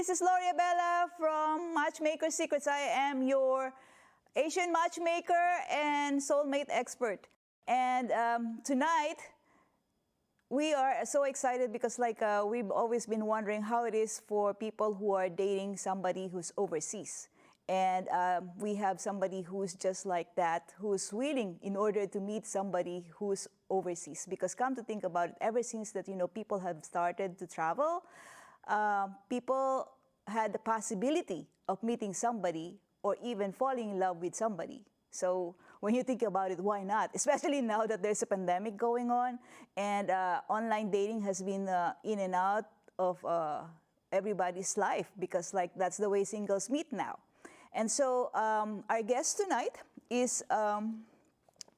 This is Lorii Abela from Matchmaker Secrets. I am your Asian matchmaker and soulmate expert. And tonight, we are so excited because we've always been wondering how it is for people who are dating somebody who's overseas. And we have somebody who's just like that, who's willing in order to meet somebody who's overseas. Because come to think about it, ever since that, people have started to travel, people had the possibility of meeting somebody or even falling in love with somebody. So when you think about it, why not? Especially now that there's a pandemic going on and online dating has been in and out of everybody's life because that's the way singles meet now. And so our guest tonight is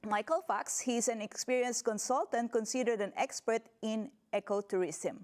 Michael Fox. He's an experienced consultant considered an expert in ecotourism.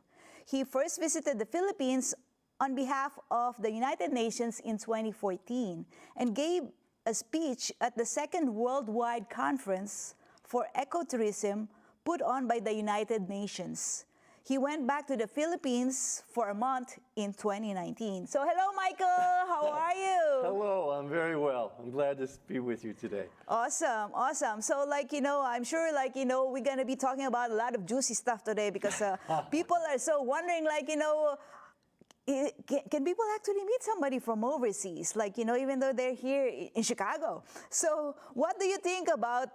He first visited the Philippines on behalf of the United Nations in 2014 and gave a speech at the second worldwide conference for ecotourism put on by the United Nations. He went back to the Philippines for a month in 2019. So hello, Michael. How are you? Hello, I'm very well. I'm glad to be with you today. Awesome, awesome. So I'm sure we're going to be talking about a lot of juicy stuff today because people are so wondering can people actually meet somebody from overseas? Even though they're here in Chicago. So what do you think about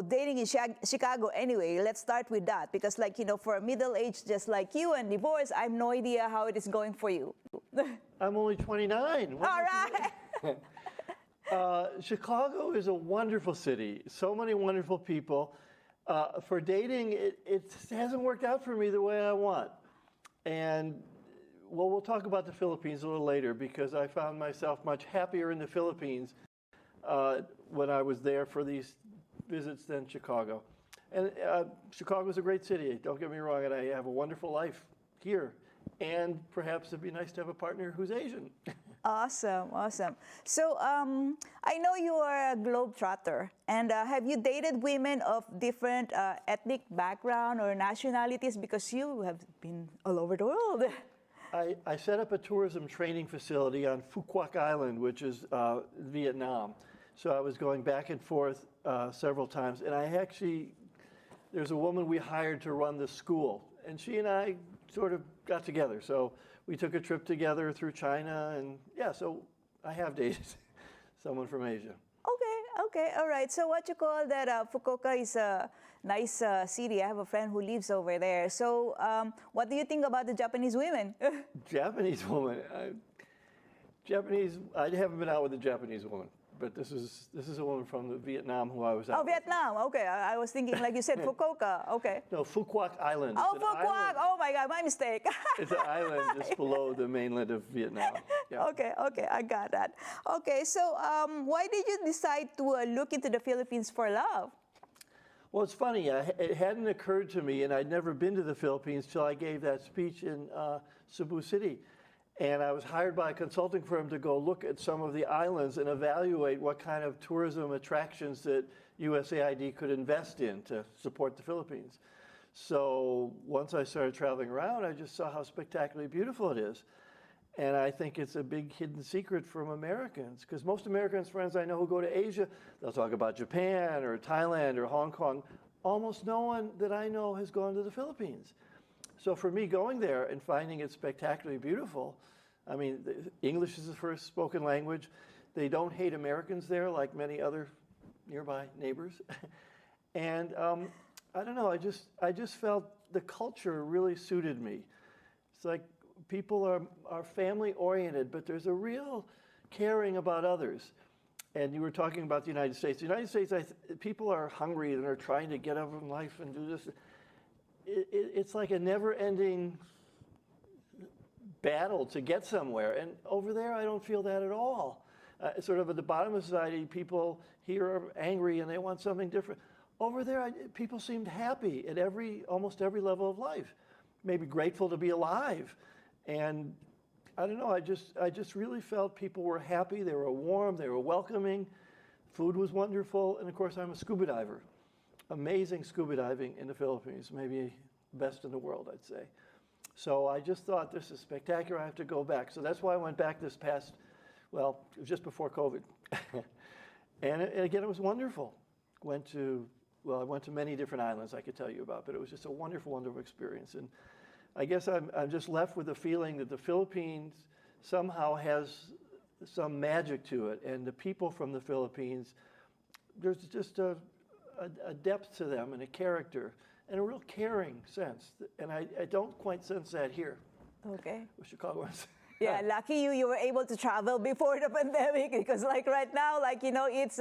dating in Chicago anyway? Let's start with that because for a middle-aged just like you and divorced, I have no idea how it is going for you. I'm only 29. All right. Chicago is a wonderful city. So many wonderful people. For dating, it hasn't worked out for me the way I want. And well, we'll talk about the Philippines a little later because I found myself much happier in the Philippines when I was there for these visits than Chicago. And Chicago is a great city, don't get me wrong, and I have a wonderful life here. And perhaps it'd be nice to have a partner who's Asian. Awesome, awesome. So I know you are a globetrotter, and have you dated women of different ethnic background or nationalities because you have been all over the world? I set up a tourism training facility on Phu Quoc Island, which is Vietnam. So I was going back and forth several times. And there's a woman we hired to run the school. And she and I sort of got together. So we took a trip together through China. And yeah, so I have dated someone from Asia. Okay, all right. So what you call that, Fukuoka is a nice city. I have a friend who lives over there. So what do you think about the Japanese women? Japanese woman? I haven't been out with a Japanese woman. But this is a woman from Vietnam who I was out with. Vietnam. Okay, I was thinking like you said Fukuoka. Okay. No, Phu Quoc Island. Oh, Phu Quoc. Oh my God, my mistake. It's an island just below the mainland of Vietnam. Yeah. Okay, I got that. Okay, so why did you decide to look into the Philippines for love? Well, it's funny. It hadn't occurred to me, and I'd never been to the Philippines till I gave that speech in Cebu City. And I was hired by a consulting firm to go look at some of the islands and evaluate what kind of tourism attractions that USAID could invest in to support the Philippines. So once I started traveling around, I just saw how spectacularly beautiful it is. And I think it's a big hidden secret from Americans, because most Americans friends I know who go to Asia, they'll talk about Japan or Thailand or Hong Kong. Almost no one that I know has gone to the Philippines. So for me, going there and finding it spectacularly beautiful, I mean, English is the first spoken language. They don't hate Americans there like many other nearby neighbors. And I don't know, I just felt the culture really suited me. It's like people are family-oriented, but there's a real caring about others. And you were talking about the United States. The United States, people are hungry and are trying to get over in life and do this. It's like a never-ending battle to get somewhere. And over there, I don't feel that at all. Sort of at the bottom of society, people here are angry and they want something different. Over there, people seemed happy at almost every level of life. Maybe grateful to be alive. And I don't know, I just really felt people were happy, they were warm, they were welcoming. Food was wonderful, and of course, I'm a scuba diver. Amazing scuba diving in the Philippines, maybe best in the world, I'd say. So I just thought, this is spectacular, I have to go back. So that's why I went back this past, well, it was just before COVID. And again, it was wonderful. I went to many different islands I could tell you about, but it was just a wonderful, wonderful experience. And I guess I'm just left with the feeling that the Philippines somehow has some magic to it. And the people from the Philippines, there's just a depth to them and a character and a real caring sense. And I don't quite sense that here. Okay. With Chicagoans. Yeah, lucky you were able to travel before the pandemic, because like right now, like, you know, it's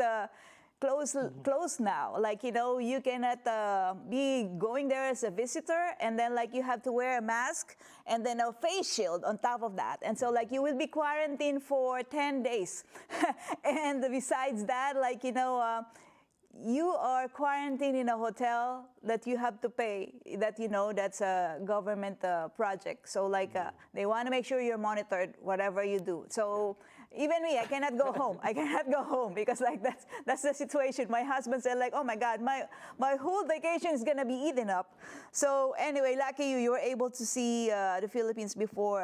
closed now. Like, you know, you cannot be going there as a visitor, and then like you have to wear a mask and then a face shield on top of that. And so like you will be quarantined for 10 days. And besides that, like, you know, you are quarantined in a hotel that you have to pay, that, you know, that's a government project. So like they want to make sure you're monitored, whatever you do. So even me, I cannot go home. I cannot go home because like that's the situation. My husband said like, oh my God, my whole vacation is going to be eaten up. So anyway, lucky you were able to see the Philippines before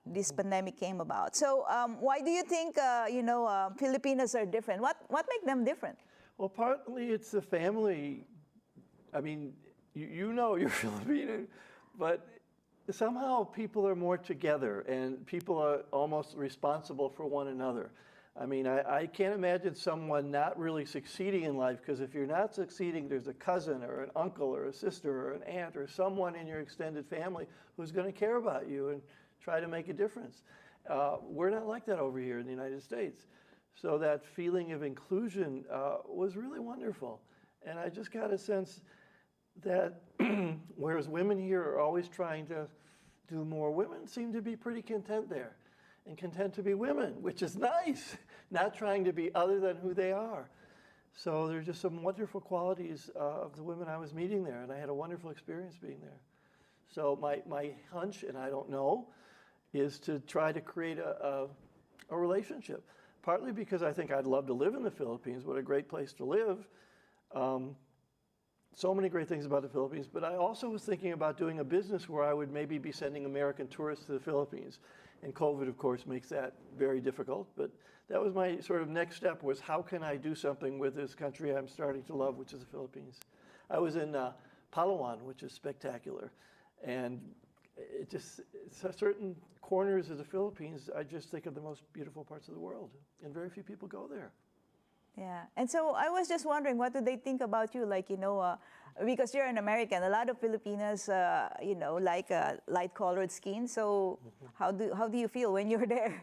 this pandemic came about. So why do you think, you know, Filipinos are different? What makes them different? Well, partly it's the family. I mean, you know you're Filipino, but somehow people are more together and people are almost responsible for one another. I mean, I can't imagine someone not really succeeding in life, because if you're not succeeding, there's a cousin or an uncle or a sister or an aunt or someone in your extended family who's going to care about you and try to make a difference. We're not like that over here in the United States. So that feeling of inclusion was really wonderful. And I just got a sense that whereas women here are always trying to do more, women seem to be pretty content there and content to be women, which is nice, not trying to be other than who they are. So there's just some wonderful qualities of the women I was meeting there, and I had a wonderful experience being there. So my hunch, and I don't know, is to try to create a relationship. Partly because I think I'd love to live in the Philippines. What a great place to live. So many great things about the Philippines. But I also was thinking about doing a business where I would maybe be sending American tourists to the Philippines. And COVID, of course, makes that very difficult. But that was my sort of next step, was how can I do something with this country I'm starting to love, which is the Philippines. I was in Palawan, which is spectacular. And it just, certain corners of the Philippines, I just think of the most beautiful parts of the world, and very few people go there. Yeah, and so I was just wondering, what do they think about you? Like, you know, because you're an American, a lot of Filipinos, you know, like light-colored skin. So how do you feel when you're there?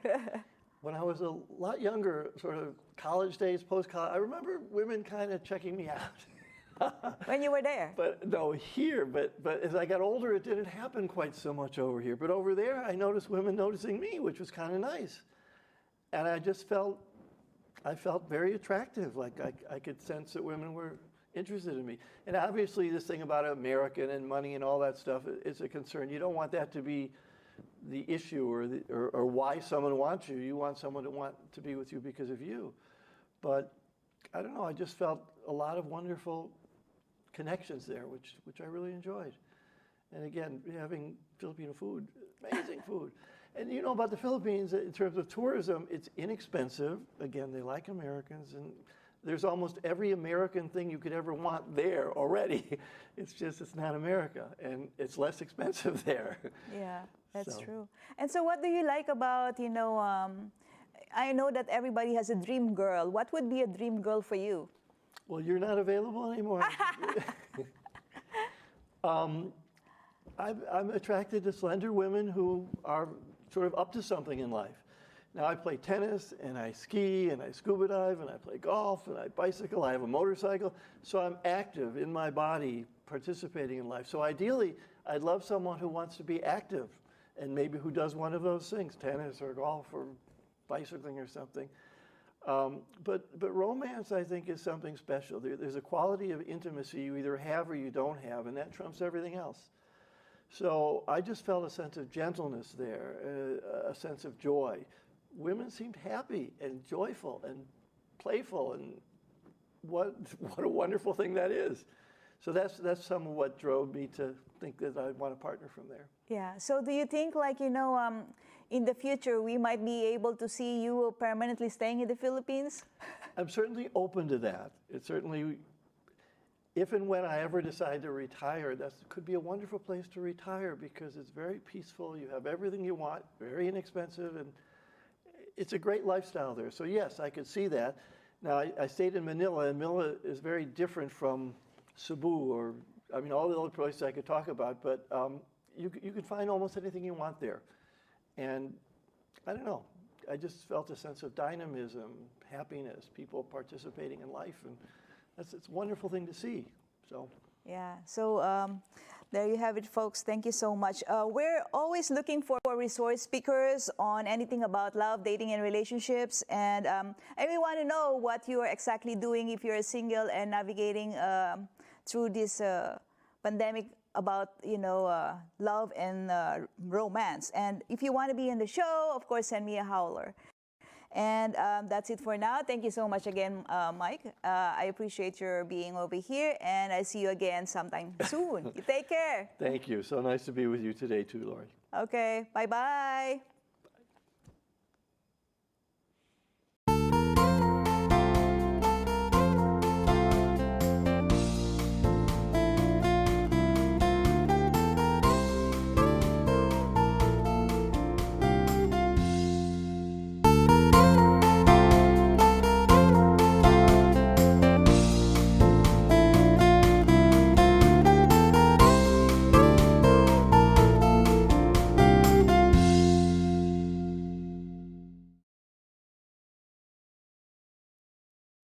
When I was a lot younger, sort of college days, post-college, I remember women kind of checking me out. When you were there? But no, here. But as I got older, it didn't happen quite so much over here. But over there, I noticed women noticing me, which was kind of nice. And I just felt very attractive. Like I could sense that women were interested in me. And obviously, this thing about American and money and all that stuff is a concern. You don't want that to be the issue or why someone wants you. You want someone to want to be with you because of you. But I don't know. I just felt a lot of wonderful connections there, which I really enjoyed. And again, having Filipino food, amazing food. And you know about the Philippines, in terms of tourism, it's inexpensive. Again, they like Americans, and there's almost every American thing you could ever want there already. It's just, it's not America, and it's less expensive there. Yeah, that's true. And so what do you like about, you know, I know that everybody has a dream girl. What would be a dream girl for you? Well, you're not available anymore. I'm attracted to slender women who are sort of up to something in life. Now, I play tennis, and I ski, and I scuba dive, and I play golf, and I bicycle. I have a motorcycle. So I'm active in my body, participating in life. So ideally, I'd love someone who wants to be active, and maybe who does one of those things, tennis or golf or bicycling or something. But romance, I think, is something special. There's a quality of intimacy you either have or you don't have, and that trumps everything else. So I just felt a sense of gentleness there, a sense of joy. Women seemed happy and joyful and playful, and what a wonderful thing that is. So that's some of what drove me to think that I'd want to partner from there. Yeah. So do you think, like, in the future, we might be able to see you permanently staying in the Philippines? I'm certainly open to that. It's certainly, if and when I ever decide to retire, that could be a wonderful place to retire because it's very peaceful. You have everything you want, very inexpensive, and it's a great lifestyle there. So yes, I could see that. Now, I stayed in Manila, and Manila is very different from Cebu or, I mean, all the other places I could talk about, but you could find almost anything you want there. And I don't know, I just felt a sense of dynamism, happiness, people participating in life, and it's a wonderful thing to see. So Yeah. So there you have it, folks. Thank you so much. We're always looking for resource speakers on anything about love, dating, and relationships. And we want to know what you are exactly doing if you're single and navigating through this pandemic about, love and romance. And if you want to be in the show, of course, send me a howler. And that's it for now. Thank you so much again, Mike. I appreciate your being over here, and I see you again sometime soon. You take care. thank you. So nice to be with you today too, Lorii. Okay, bye-bye.